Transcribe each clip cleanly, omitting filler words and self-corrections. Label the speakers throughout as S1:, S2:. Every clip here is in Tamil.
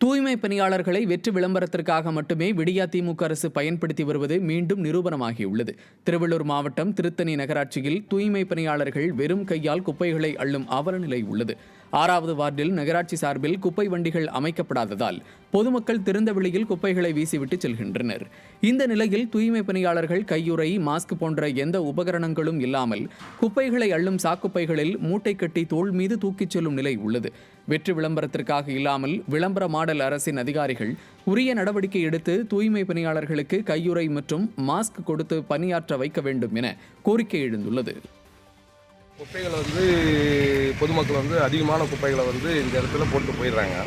S1: தூய்மை பணியாளர்களை வெற்றி விளம்பரத்திற்காக மட்டுமே விடியா திமுக அரசு பயன்படுத்தி வருவது மீண்டும் நிரூபணமாகியுள்ளது. திருவள்ளூர் மாவட்டம் திருத்தணி நகராட்சியில் தூய்மை பணியாளர்கள் வெறும் கையால் குப்பைகளை அள்ளும் அவலநிலை உள்ளது. 6வது வார்டில் நகராட்சி சார்பில் குப்பை வண்டிகள் அமைக்கப்படாததால் பொதுமக்கள் திறந்த வெளியில் குப்பைகளை வீசிவிட்டு செல்கின்றனர். இந்த நிலையில் தூய்மை பணியாளர்கள் கையுறை, மாஸ்க் போன்ற எந்த உபகரணங்களும் இல்லாமல் குப்பைகளை அள்ளும் சாக்குப்பைகளில் மூட்டை கட்டி தோள் மீது தூக்கிச் செல்லும் நிலை உள்ளது. வெற்றி விளம்பரத்திற்காக இல்லாமல் விளம்பர மாடல் அரசின் அதிகாரிகள் உரிய நடவடிக்கை எடுத்து தூய்மை பணியாளர்களுக்கு கையுறை மற்றும் மாஸ்க் கொடுத்து பணியாற்ற வைக்க வேண்டும் என கோரிக்கை எழுந்துள்ளது.
S2: குப்பைகளை பொதுமக்கள் அதிகமான குப்பைகளை இந்த இடத்துல போட்டு போயிடுறாங்க.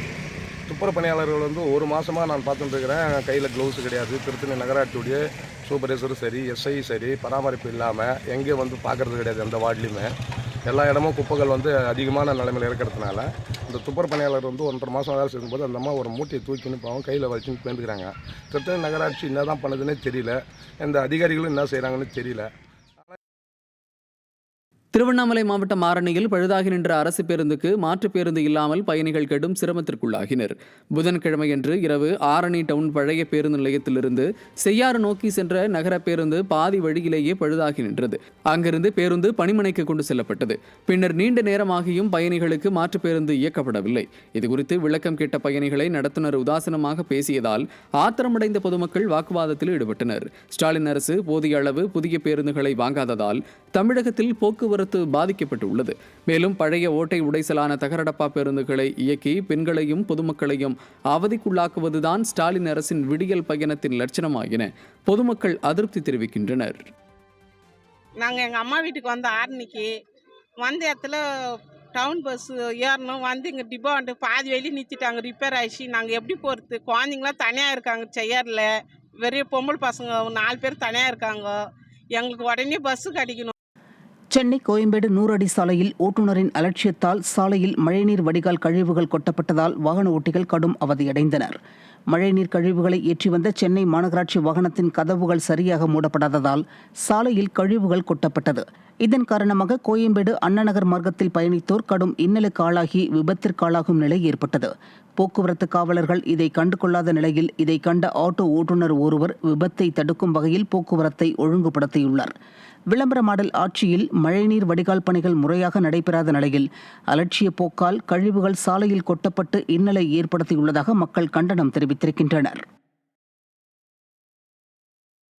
S2: துப்புரவு பணியாளர்கள் ஒரு மாதமாக நான் பார்த்துட்டு இருக்கிறேன். கையில் க்ளவுஸ் கிடையாது. திருத்தணி நகராட்சியுடைய சூப்பர்வைசரும் சரி, எஸ்ஐ சரி, பராமரிப்பு இல்லாமல் எங்கே பார்க்கறது கிடையாது. அந்த வார்டுலையுமே எல்லா இடமும் குப்பைகள் அதிகமான நிலைமையில் இருக்கிறதுனால இந்த துப்புரவு பணியாளர் 1.5 மாதம் வேலை செய்யும்போது அந்த அம்மா ஒரு மூட்டையை தூக்கின்னு போவோம் கையில் வச்சுன்னு போயிருக்கிறாங்க. திருத்தணி நகராட்சி என்ன தான் பண்ணுதுன்னே தெரியல. இந்த அதிகாரிகளும் என்ன செய்கிறாங்கன்னு தெரியல.
S1: திருவண்ணாமலை மாவட்டம் ஆரணியில் பழுதாகி நின்ற அரசு பேருந்துக்கு மாற்று பேருந்து இல்லாமல் பயணிகள் கடும் சிரமத்திற்குள்ளாகினர். புதன்கிழமையன்று இரவு ஆரணி டவுன் பழைய பேருந்து நிலையத்திலிருந்து செய்யாறு நோக்கி சென்ற நகர பேருந்து பாதி வழியிலேயே பழுதாகி நின்றது. அங்கிருந்து பேருந்து பணிமனைக்கு கொண்டு செல்லப்பட்டது. பின்னர் நீண்ட நேரமாகியும் பயணிகளுக்கு மாற்று பேருந்து இயக்கப்படவில்லை. இதுகுறித்து விளக்கம் கேட்ட பயணிகளை நடத்துனர் உதாசீனமாக பேசியதால் ஆத்திரமடைந்த பொதுமக்கள் வாக்குவாதத்தில் ஈடுபட்டனர். ஸ்டாலின் அரசு போதிய அளவு புதிய பேருந்துகளை வாங்காததால் தமிழகத்தில் போக்குவரத்து பாதிக்கப்பட்டுள்ளது. மேலும் பழைய ஓட்டை உடைசலான தகரடப்பா பேருந்துகளை இயக்கி பெண்களையும் பொதுமக்களையும் அவதிக்குள்ளாக்குவதுதான் ஸ்டாலின் அரசின் விடியல் பயணத்தின் லட்சணமா என பொதுமக்கள் அதிருப்தி தெரிவிக்கின்றனர்.
S3: நாங்கள் எங்கள் அம்மா வீட்டுக்கு ஆரணிக்கு இடத்துல டவுன் பஸ் ஏறணும் இங்கே டிப்போ பாதி வெளியே நிறுத்திட்டாங்க. ரிப்பேர் ஆயிடுச்சு. நாங்கள் எப்படி போகிறது? குழந்தைங்களாம் தனியாக இருக்காங்க. செய்யறல வெறிய பொம்பளை பசங்க 4 பேர் தனியாக இருக்காங்க. எங்களுக்கு உடனே பஸ்ஸு கிடைக்கணும்.
S4: சென்னை கோயம்பேடு 100 அடி சாலையில் ஓட்டுநரின் அலட்சியத்தால் சாலையில் மழைநீர் வடிகால் கழிவுகள் கொட்டப்பட்டதால் வாகன ஓட்டிகள் கடும் அவதியடைந்தனர். மழைநீர் கழிவுகளை ஏற்றி வந்த சென்னை மாநகராட்சி வாகனத்தின் கதவுகள் சரியாக மூடப்படாததால் சாலையில் கழிவுகள் கொட்டப்பட்டது. இதன் காரணமாக கோயம்பேடு அண்ணாநகர் மார்க்கத்தில் பயணித்தோர் கடும் இன்னலுக்கு ஆளாகி விபத்திற்காளாகும் நிலை ஏற்பட்டது. போக்குவரத்து காவலர்கள் இதை கண்டுகொள்ளாத நிலையில் இதை கண்ட ஆட்டோ ஓட்டுநர் ஒருவர் விபத்தை தடுக்கும் வகையில் போக்குவரத்தை ஒழுங்குபடுத்தியுள்ளார். விளம்பர மாடல் ஆட்சியில் மழைநீர் வடிகால் பணிகள் முறையாக நடைபெறாத நிலையில் அலட்சிய போக்கால் கழிவுகள் சாலையில் கொட்டப்பட்டு இன்னலை ஏற்படுத்தியுள்ளதாக மக்கள் கண்டனம் தெரிவித்திருக்கின்றனர்.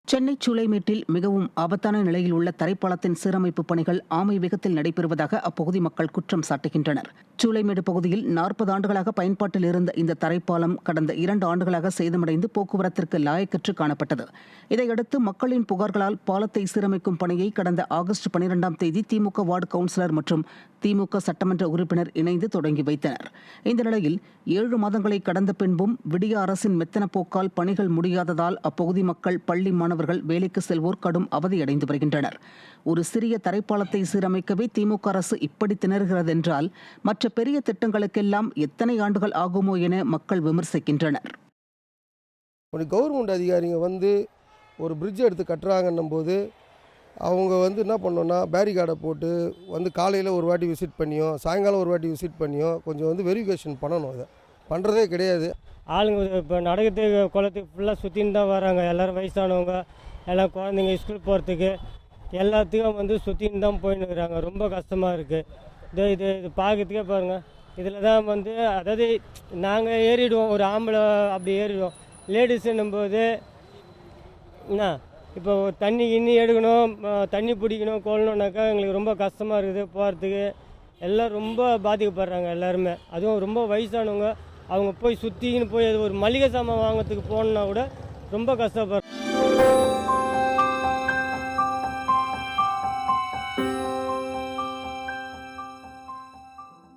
S4: சென்னை சூளைமேட்டில் மிகவும் ஆபத்தான நிலையில் உள்ள தரைப்பாலத்தின் சீரமைப்பு பணிகள் ஆமை வேகத்தில் நடைபெறுவதாக அப்பகுதி மக்கள் குற்றம் சாட்டுகின்றனர். சூளைமேடு பகுதியில் 40 ஆண்டுகளாக பயன்பாட்டில் இருந்த இந்த தரைப்பாலம் கடந்த 2 ஆண்டுகளாக சேதமடைந்து போக்குவரத்திற்கு லாயக்கற்று காணப்பட்டது. இதையடுத்து மக்களின் புகார்களால் பாலத்தை சீரமைக்கும் பணியை கடந்த ஆகஸ்ட் 12ஆம் தேதி திமுக வார்டு கவுன்சிலர் மற்றும் திமுக சட்டமன்ற உறுப்பினர் இணைந்து தொடங்கி வைத்தனர். இந்த நிலையில் 7 மாதங்களை கடந்த பின்பும் விடிய அரசின் மெத்தன போக்கால் பணிகள் முடியாததால் அப்பகுதி மக்கள், பள்ளி மாணவர்கள், வேலைக்கு செல்வோர் கடும் அவதியடைந்து வருகின்றனர். ஒரு சிறிய தரைப்பாலத்தை சீரமைக்கவே திமுக அரசு இப்படி திணறுகிறது என்றால் மற்ற பெரிய திட்டங்களுக்கெல்லாம் எத்தனை ஆண்டுகள் ஆகுமோ என மக்கள் விமர்சிக்கின்றனர்.
S5: ஒரு கவர்மெண்ட் அதிகாரிங்க ஒரு பிரிட்ஜ் எடுத்து கட்டுறாங்கன்னும் போது அவங்க என்ன பண்ணோன்னா பேரிகார்டை போட்டு காலையில் ஒரு வாட்டி விசிட் பண்ணியோ சாயங்காலம் ஒரு வாட்டி விசிட் பண்ணியோ கொஞ்சம் வெரிஃபிகேஷன் பண்ணணும். இதை பண்ணுறதே கிடையாது.
S6: ஆளுங்க இப்போ நடக்கிறதுக்கு குளத்துக்கு ஃபுல்லாக சுற்றின்னு தான் வராங்க. எல்லோரும் வயசானவங்க, எல்லாம் குழந்தைங்க ஸ்கூல் போகிறதுக்கு எல்லாத்துக்கும் சுற்றின்னு தான் போயின்னு இருக்கிறாங்க. ரொம்ப கஷ்டமாக இருக்குது. இது பார்க்கறதுக்கே பாருங்கள். இதில் தான் அதாவது நாங்கள் ஏறிடுவோம், ஒரு ஆம்பளை அப்படி ஏறிடுவோம். லேடிஸுன்னும் போது என்ன இப்போ தண்ணி எடுக்கணும், தண்ணி பிடிக்கணும், கொள்ளணுன்னாக்கா எங்களுக்கு ரொம்ப கஷ்டமாக இருக்குது போகிறதுக்கு. எல்லாம் ரொம்ப பாதிக்கப்படுறாங்க எல்லாருமே. அதுவும் ரொம்ப வயசானவங்க, அவங்க போய் சுற்றிக்கின்னு போய் அது ஒரு மளிகை சாமான் வாங்கிறதுக்கு போகணுன்னா கூட ரொம்ப கஷ்டப்படுறாங்க.